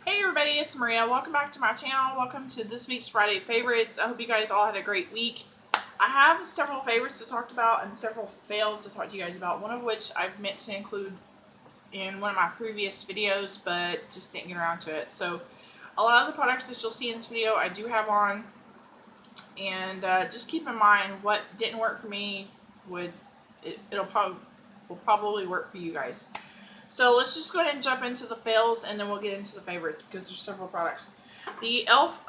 Hey everybody, it's Maria. Welcome back to my channel. Welcome to this week's Friday favorites. I hope you guys all had a great week. I have several favorites to talk about and several fails to talk to you guys about, one of which I've meant to include in one of my previous videos, but just didn't get around to it. So a lot of the products that you'll see in this video I do have on, and just keep in mind what didn't work for me will probably work for you guys. So let's just go ahead and jump into the fails, and then we'll get into the favorites because there's several products. The e.l.f.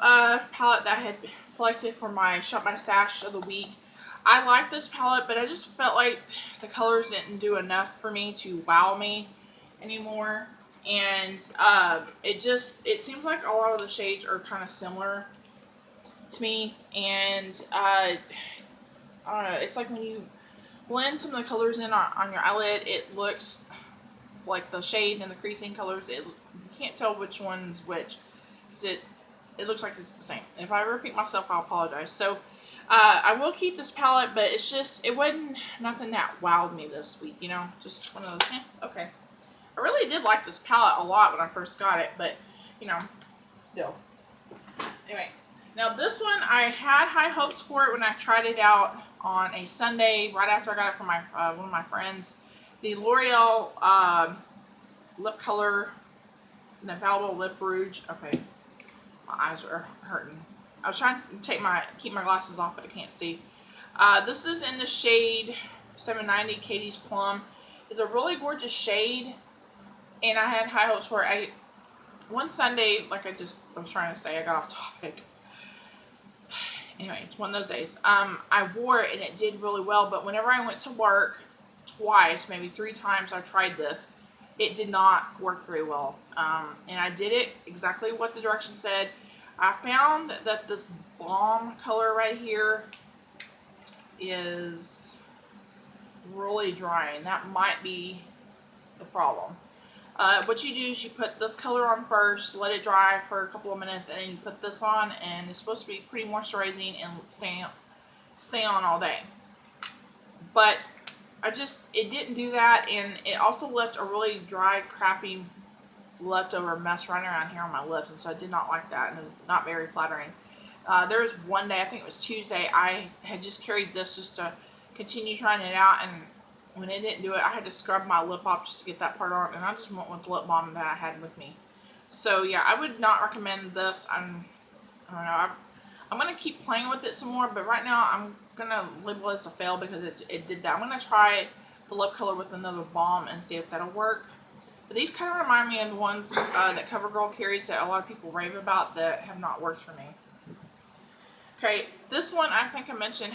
Palette that I had selected for my Shop My Stash of the week, I like this palette, but I just felt like the colors didn't do enough for me to wow me anymore. And it seems like a lot of the shades are kind of similar to me. And I don't know, it's like when you blend some of the colors in on your eyelid, it looks like the shade and the creasing colors, you can't tell which one's which. It looks like it's the same. And if I repeat myself, I'll apologize. So I will keep this palette, but it wasn't nothing that wowed me this week, just one of those, okay. I really did like this palette a lot when I first got it, but, still. Anyway, now this one, I had high hopes for it when I tried it out on a Sunday, right after I got it from my one of my friends. The L'Oreal lip color, an infallible lip rouge. Okay, my eyes are hurting. I was trying to keep my glasses off, but I can't see. This is in the shade 790 Katie's Plum. It's a really gorgeous shade, and I had high hopes for it. One Sunday, like I was trying to say, I got off topic. Anyway, it's one of those days. I wore it and it did really well, but whenever I went to work, twice, maybe 3 times, I tried this. It did not work very well. And I did it exactly what the directions said. I found that this balm color right here is really dry, and that might be the problem. What you do is you put this color on first, let it dry for a couple of minutes, and then you put this on, and it's supposed to be pretty moisturizing and stay on all day. But it didn't do that, and it also left a really dry, crappy, leftover mess running around here on my lips, and so I did not like that, and it was not very flattering. There was one day, I think it was Tuesday, I had just carried this just to continue trying it out, and when it didn't do it, I had to scrub my lip off just to get that part on, and I just went with the lip balm that I had with me. So yeah, I would not recommend this. I don't know. I'm going to keep playing with it some more, but right now I'm going to label it as a fail because it did that. I'm going to try the lip color with another balm and see if that'll work. But these kind of remind me of the ones that CoverGirl carries that a lot of people rave about that have not worked for me. Okay, this one I think I mentioned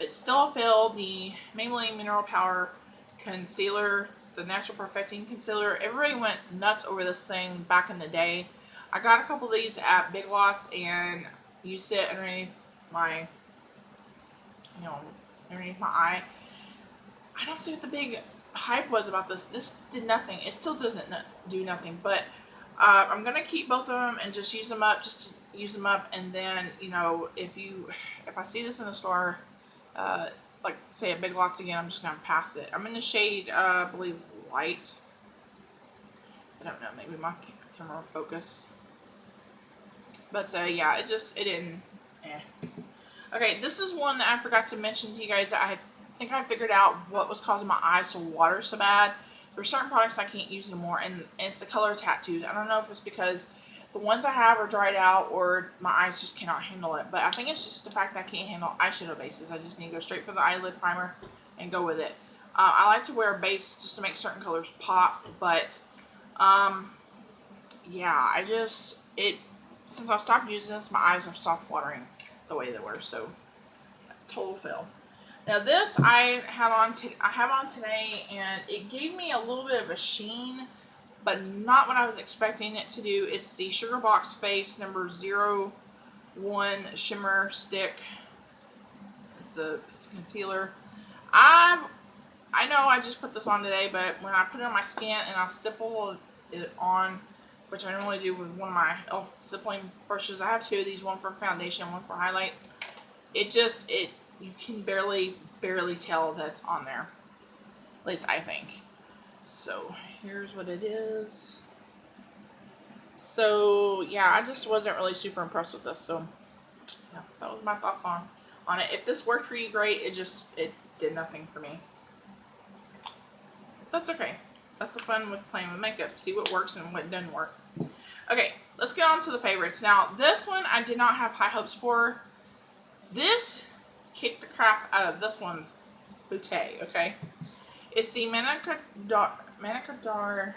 it's still a fail, the Maybelline Mineral Power Concealer, the Natural Perfecting Concealer. Everybody went nuts over this thing back in the day. I got a couple of these at Big Lots and used it underneath my, underneath my eye. I don't see what the big hype was about this. This did nothing. It still doesn't do nothing, but I'm going to keep both of them and just use them up, and then, if I see this in the store, like say at Big Lots again, I'm just going to pass it. I'm in the shade, I believe, Light. I don't know, maybe my camera will focus. But yeah, it didn't, Okay, this is one that I forgot to mention to you guys that I think I figured out what was causing my eyes to water so bad. There's certain products I can't use anymore, and it's the color tattoos. I don't know if it's because the ones I have are dried out or my eyes just cannot handle it, but I think it's just the fact that I can't handle eyeshadow bases. I just need to go straight for the eyelid primer and go with it. I like to wear a base just to make certain colors pop, but yeah, since I've stopped using this, my eyes have stopped watering the way they were, so total fail. Now this I have on today, and it gave me a little bit of a sheen, but not what I was expecting it to do. It's the Sugar Box Face number 01 Shimmer Stick. It's the concealer. I know I just put this on today, but when I put it on my skin and I stipple it on, which I normally do with one of my stippling brushes. I have 2 of these, one for foundation, one for highlight. You can barely tell that's on there. At least I think. So here's what it is. So yeah, I just wasn't really super impressed with this. So yeah, that was my thoughts on it. If this worked for you, great. It did nothing for me. So that's okay. That's the fun with playing with makeup. See what works and what doesn't work. Okay, let's get on to the favorites. Now, this one I did not have high hopes for. This kicked the crap out of this one's bouquet, okay? It's the Manicadar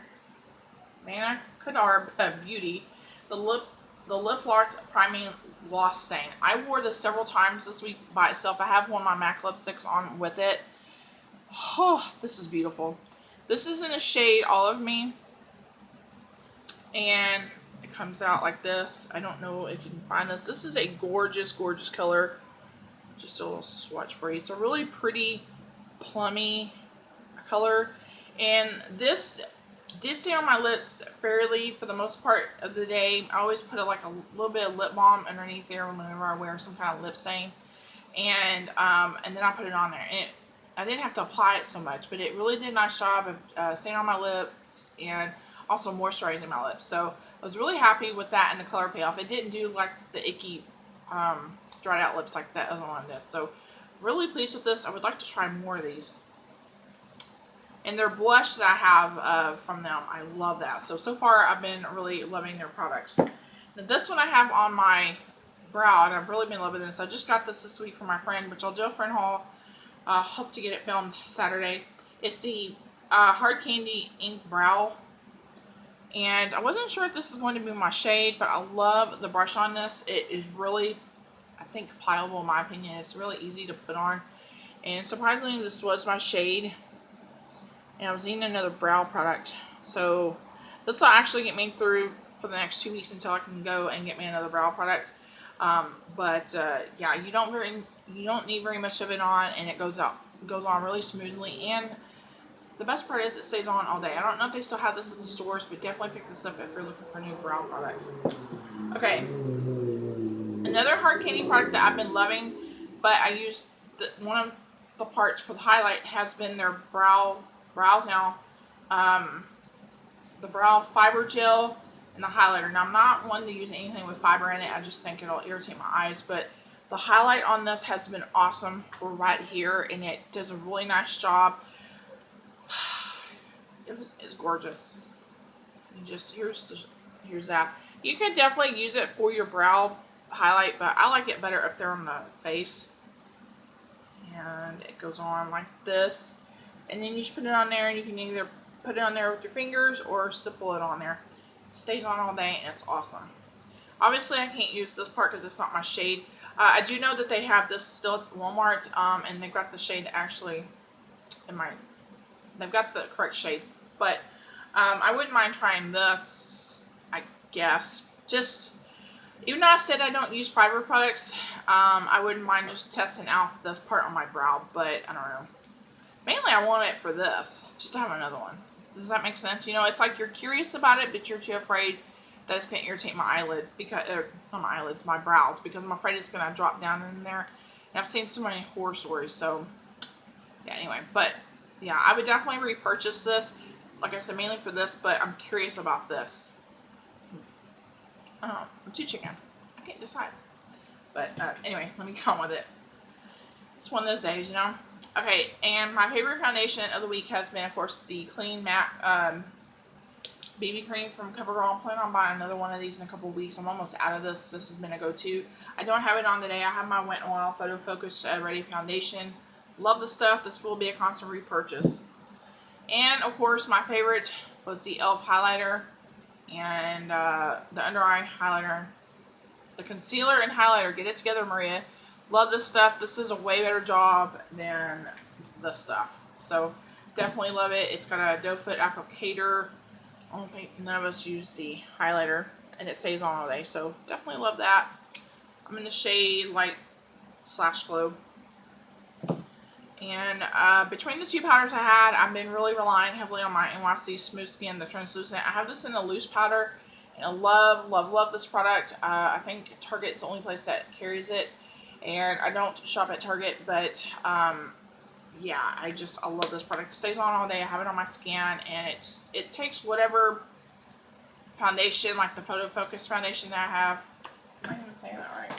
Beauty, the lip locked priming gloss stain. I wore this several times this week by itself. I have one of my MAC lipsticks on with it. Oh, this is beautiful. This is in the shade Olive Me, and it comes out like this. I don't know if you can find this. This is a gorgeous, gorgeous color. Just a little swatch for you. It's a really pretty plummy color, and this did stay on my lips fairly for the most part of the day. I always put a little bit of lip balm underneath there whenever I wear some kind of lip stain, and then I put it on there. And I didn't have to apply it so much, but it really did a nice job of staying on my lips and also moisturizing my lips. So I was really happy with that and the color payoff. It didn't do like the icky dried out lips like that other one did. So really pleased with this. I would like to try more of these. And their blush that I have from them, I love that. So far I've been really loving their products. Now this one I have on my brow, and I've really been loving this. I just got this week from my friend, which I'll do a friend haul. Hope to get it filmed Saturday. It's the Hard Candy Ink Brow. And I wasn't sure if this is going to be my shade, but I love the brush on this. It is really, I think, pliable in my opinion. It's really easy to put on. And surprisingly, this was my shade. And I was needing another brow product. So this will actually get me through for the next 2 weeks until I can go and get me another brow product. Yeah, you don't need very much of it on, and it goes on really smoothly. And the best part is it stays on all day. I don't know if they still have this at the stores, but definitely pick this up if you're looking for a new brow product. Okay, another Hard Candy product that I've been loving, but I use one of the parts for the highlight has been their brows now, the brow fiber gel and the highlighter. Now, I'm not one to use anything with fiber in it. I just think it'll irritate my eyes, but the highlight on this has been awesome for right here, and it does a really nice job. It's gorgeous. Here's that. You could definitely use it for your brow highlight, but I like it better up there on the face. And it goes on like this, and then you just put it on there, and you can either put it on there with your fingers or stipple it on there. It stays on all day, and it's awesome. Obviously, I can't use this part because it's not my shade. I do know that they have this still at Walmart, and they've got the shade actually they've got the correct shades, but I wouldn't mind trying this, I guess. Just, even though I said I don't use fiber products, I wouldn't mind just testing out this part on my brow, but I don't know. Mainly I want it for this, just to have another one. Does that make sense? You know, it's like you're curious about it, but you're too afraid that it's going to irritate my eyelids, my brows, because I'm afraid it's going to drop down in there. And I've seen so many horror stories, so yeah, anyway. But yeah, I would definitely repurchase this. Like I said, mainly for this, but I'm curious about this. Oh, I'm too chicken. I can't decide. But anyway, let me get on with it. It's one of those days, you know. Okay, and my favorite foundation of the week has been, of course, the Clean Matte BB cream from CoverGirl. I'm planning on buying another one of these in a couple of weeks. I'm almost out of this. This has been a go-to. I don't have it on today. I have my Wet n Wild Photo Focus Ready Foundation. Love the stuff. This will be a constant repurchase. And, of course, my favorite was the e.l.f. highlighter and the under eye highlighter. The concealer and highlighter. Get it together, Maria. Love this stuff. This is a way better job than this stuff. So, definitely love it. It's got a doe foot applicator. I don't think none of us use the highlighter, and it stays on all day. So, definitely love that. I'm in the shade Light / Glow. And between the two powders I had, I've been really relying heavily on my NYC Smooth Skin, the translucent. I have this in a loose powder, and I love, love, love this product. I think Target's the only place that carries it, and I don't shop at Target, but yeah, I love this product. It stays on all day. I have it on my skin, and it takes whatever foundation, like the Photo Focus foundation that I have. Am I even saying that right?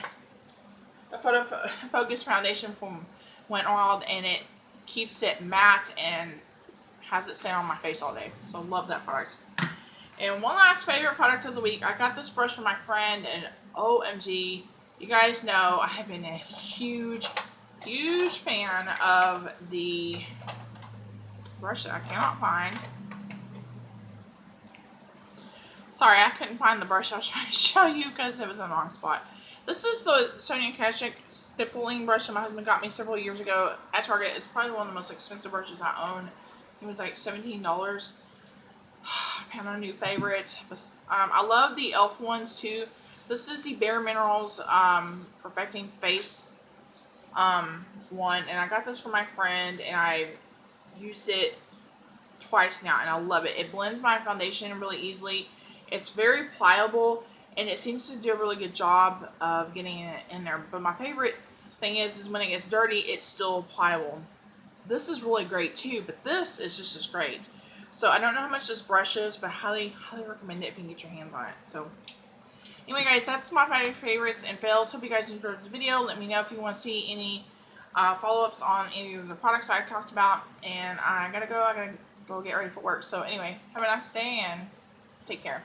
The Photo Focus foundation from Wet n Wild, and it keeps it matte and has it stay on my face all day. So love that product. And one last favorite product of the week. I got this brush from my friend, and OMG, you guys know I have been a huge fan of the brush that I cannot find. Sorry, I couldn't find the brush I was trying to show you because it was in the wrong spot. This is the Sonia Kashuk stippling brush that my husband got me several years ago at Target. It's probably one of the most expensive brushes I own. It was like $17. I found a new favorite. I love the e.l.f. ones too. This is the Bare Minerals Perfecting Face one, and I got this from my friend, and I used it twice now, and I love it. It blends my foundation really easily. It's very pliable, and it seems to do a really good job of getting it in there. But my favorite thing is when it gets dirty, it's still pliable. This is really great too, but this is just as great. So I don't know how much this brush is, but highly recommend it if you can get your hands on it. So anyway, guys, that's my 5 favorites and fails. Hope you guys enjoyed the video. Let me know if you want to see any follow-ups on any of the products I talked about. And I gotta go get ready for work. So anyway, have a nice day and take care.